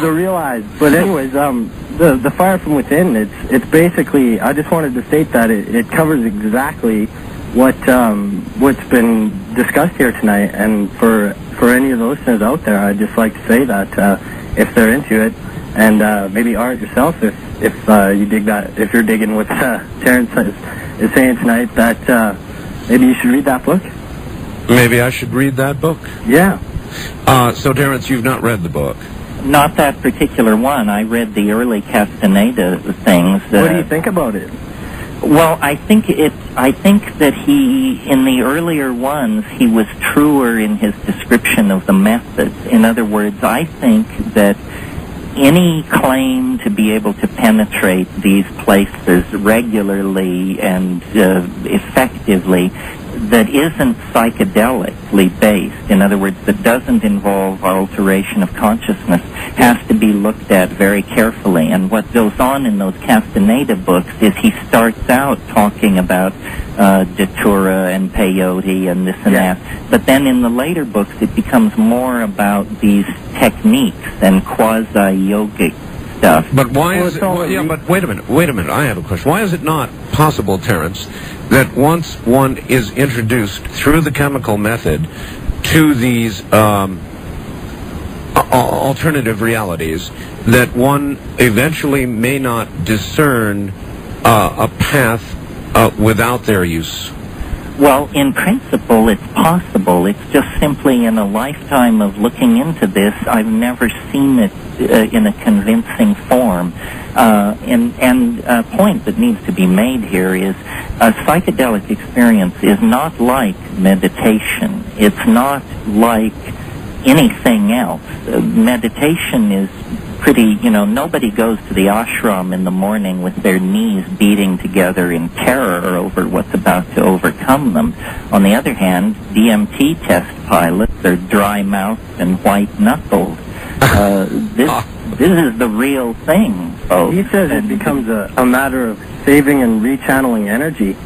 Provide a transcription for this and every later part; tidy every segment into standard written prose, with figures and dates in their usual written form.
a real eyes. But anyways, the Fire from Within, it's basically, I just wanted to state that it covers exactly what's been discussed here tonight. And for any of the listeners out there, I'd just like to say that if they're into it, and maybe Art yourself, if you dig that, if you're digging what Terence is saying tonight, that maybe you should read that book. Maybe I should read that book? Yeah. So, Terence, you've not read the book? Not that particular one. I read the early Castaneda things. What do you think about it? Well, I think that he, in the earlier ones, he was truer in his description of the methods. In other words, I think that any claim to be able to penetrate these places regularly and effectively that isn't psychedelically based, in other words, that doesn't involve alteration of consciousness, has to be looked at very carefully. And what goes on in those Castaneda books is he starts out talking about Datura and peyote and this and that, but then in the later books it becomes more about these techniques and quasi-yogic stuff. But why is it? Well, yeah, but wait a minute. I have a question. Why is it not possible, Terence, that once one is introduced through the chemical method to these alternative realities, that one eventually may not discern a path without their use? Well, in principle, it's possible. It's just simply in a lifetime of looking into this, I've never seen it in a convincing form. And a point that needs to be made here is a psychedelic experience is not like meditation. It's not like anything else. Meditation is pretty, nobody goes to the ashram in the morning with their knees beating together in terror over what's about to overcome them. On the other hand, DMT test pilots are dry-mouthed and white-knuckled. This is the real thing, folks. He says it becomes a matter of saving and rechanneling energy.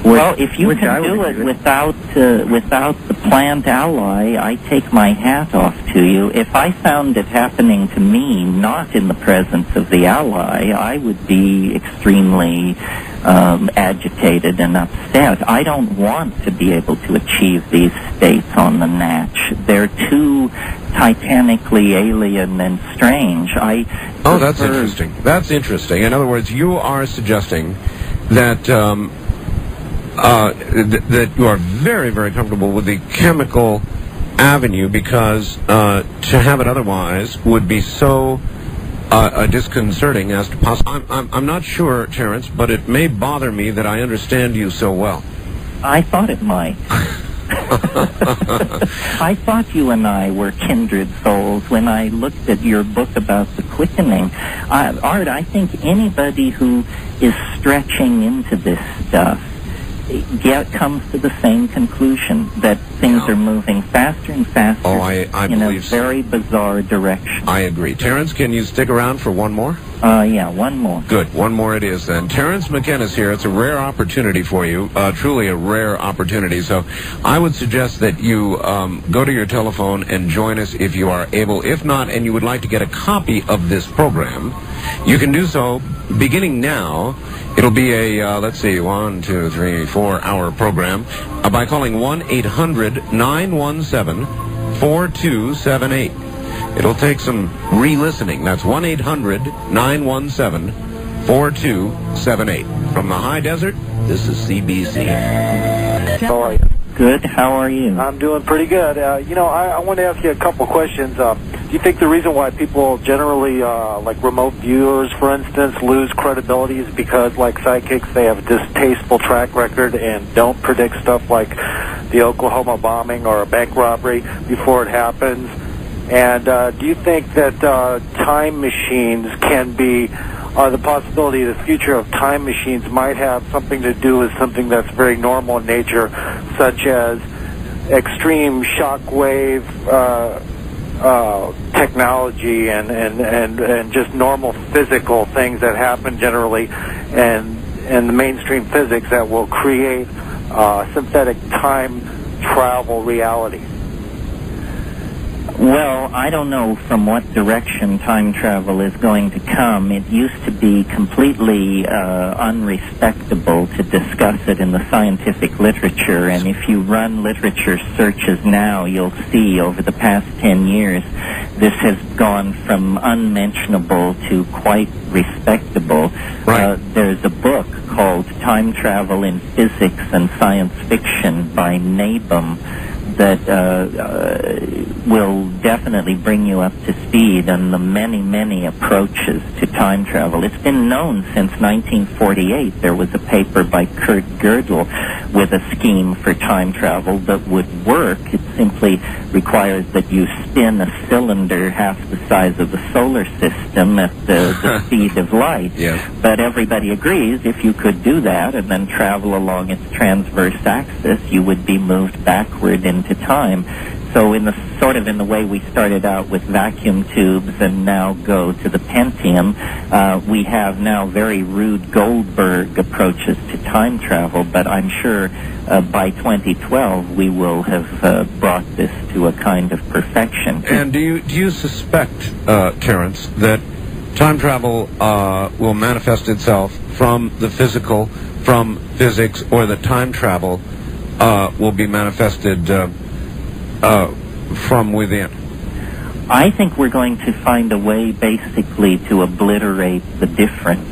Well, if you can do it without the plant ally, I take my hat off to you. If I found it happening to me, not in the presence of the ally, I would be extremely agitated and upset. I don't want to be able to achieve these states on the natch. They're too titanically alien and strange. Oh, that's interesting. That's interesting. In other words, you are suggesting that that you are very, very comfortable with the chemical avenue because to have it otherwise would be so disconcerting as to possibly. I'm not sure, Terence, but it may bother me that I understand you so well. I thought it might. I thought you and I were kindred souls when I looked at your book about the quickening. Art, I think anybody who is stretching into this stuff comes to the same conclusion, that things are moving faster and faster in a very bizarre direction. I agree. Terence, can you stick around for one more? Yeah, one more. Good. One more it is then. Terence McKenna is here. It's a rare opportunity for you, truly a rare opportunity. So I would suggest that you go to your telephone and join us if you are able. If not, and you would like to get a copy of this program, you can do so beginning now. It'll be a, let's see, 1, 2, 3, 4-hour program by calling 1-800-917-4278. It'll take some re-listening. That's 1-800-917-4278. From the high desert, this is CBC. How are you? Good. How are you? I'm doing pretty good. I want to ask you a couple questions. Do you think the reason why people generally, like remote viewers, for instance, lose credibility is because, like psychics, they have a distasteful track record and don't predict stuff like the Oklahoma bombing or a bank robbery before it happens? And do you think that time machines can be, the possibility of the future of time machines might have something to do with something that's very normal in nature, such as extreme shockwave technology and just normal physical things that happen generally and the mainstream physics that will create synthetic time travel reality? Well, I don't know from what direction time travel is going to come. It used to be completely unrespectable to discuss it in the scientific literature, and if you run literature searches now, you'll see over the past 10 years this has gone from unmentionable to quite respectable. Right. There's a book called Time Travel in Physics and Science Fiction by Nabum that will definitely bring you up to speed on the many, many approaches to time travel. It's been known since 1948. There was a paper by Kurt Gödel with a scheme for time travel that would work. It simply requires that you spin a cylinder half the size of the solar system at the speed of light. Yes. But everybody agrees if you could do that and then travel along its transverse axis, you would be moved backward into time. So in the way we started out with vacuum tubes and now go to the Pentium, we have now very rude Goldberg approaches to time travel, but I'm sure by 2012 we will have brought this to a kind of perfection. And do you suspect, Terence, that time travel will manifest itself from the physical, from physics, or that time travel will be manifested from within? I think we're going to find a way basically to obliterate the difference.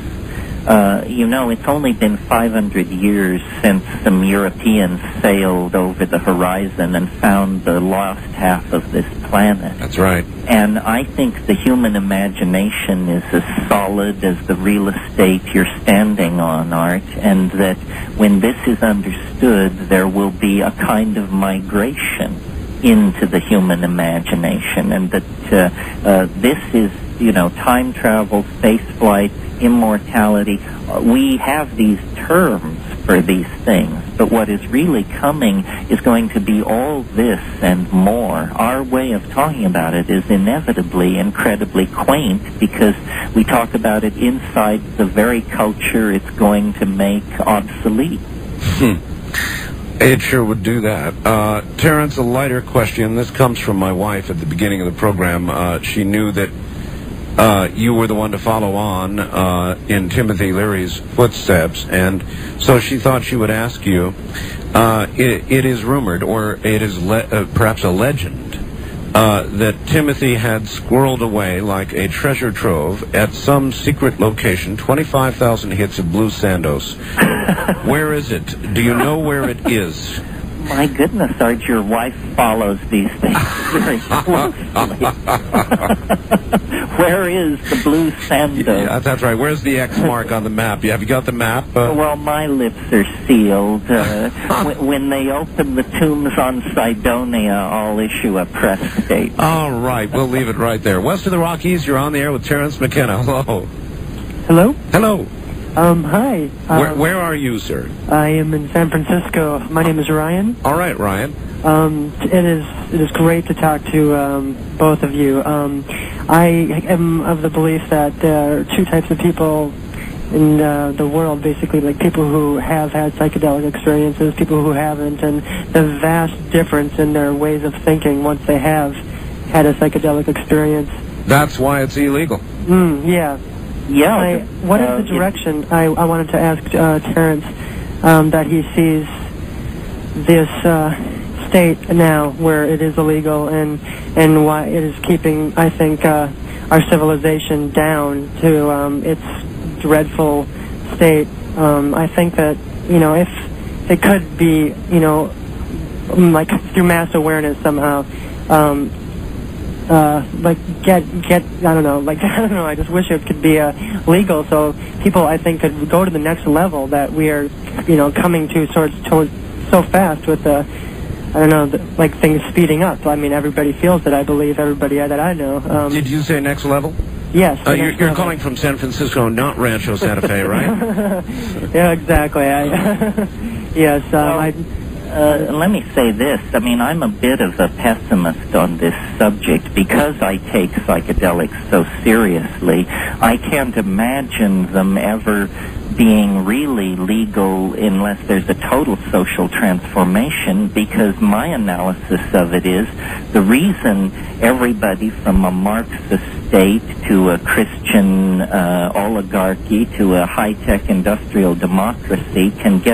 It's only been 500 years since some Europeans sailed over the horizon and found the lost half of this planet. That's right. And I think the human imagination is as solid as the real estate you're standing on, Art, and that when this is understood, there will be a kind of migration into the human imagination, and that this is, time travel, space flight, immortality. We have these terms for these things, but what is really coming is going to be all this and more. Our way of talking about it is inevitably incredibly quaint because we talk about it inside the very culture it's going to make obsolete. It sure would do that. Terence, a lighter question. This comes from my wife at the beginning of the program. She knew that you were the one to follow on in Timothy Leary's footsteps, and so she thought she would ask you. It is rumored, or it is perhaps a legend, that Timothy had squirreled away like a treasure trove at some secret location 25,000 hits of Blue Sandos. Where is it? Do you know where it is? My goodness, Art, your wife follows these things very closely. Where is the Blue Sandos? Yeah, that's right. Where's the X mark on the map? Have you got the map? Well, my lips are sealed. When they open the tombs on Cydonia, I'll issue a press statement. All right, we'll leave it right there. West of the Rockies, you're on the air with Terence McKenna. Hello. Hello? Hello. Hi. Where are you, sir? I am in San Francisco. My name is Ryan. All right, Ryan. It is great to talk to both of you. I am of the belief that there are two types of people in the world, basically, like people who have had psychedelic experiences, people who haven't, and the vast difference in their ways of thinking once they have had a psychedelic experience. That's why it's illegal. Yeah. Yeah. What is the direction? I wanted to ask Terence that he sees this state now where it is illegal and why it is keeping, I think, our civilization down to its dreadful state. I think that, if it could be, like through mass awareness somehow, I just wish it could be legal so people, I think, could go to the next level that we are, coming to so fast with things speeding up. I mean, everybody feels it, I believe, everybody that I know. Did you say next level? Yes. You're calling from San Francisco, not Rancho Santa Fe, right? Yeah, exactly. Yes, let me say this. I mean, I'm a bit of a pessimist on this subject because I take psychedelics so seriously. I can't imagine them ever being really legal unless there's a total social transformation, because my analysis of it is the reason everybody from a Marxist state to a Christian oligarchy to a high-tech industrial democracy can get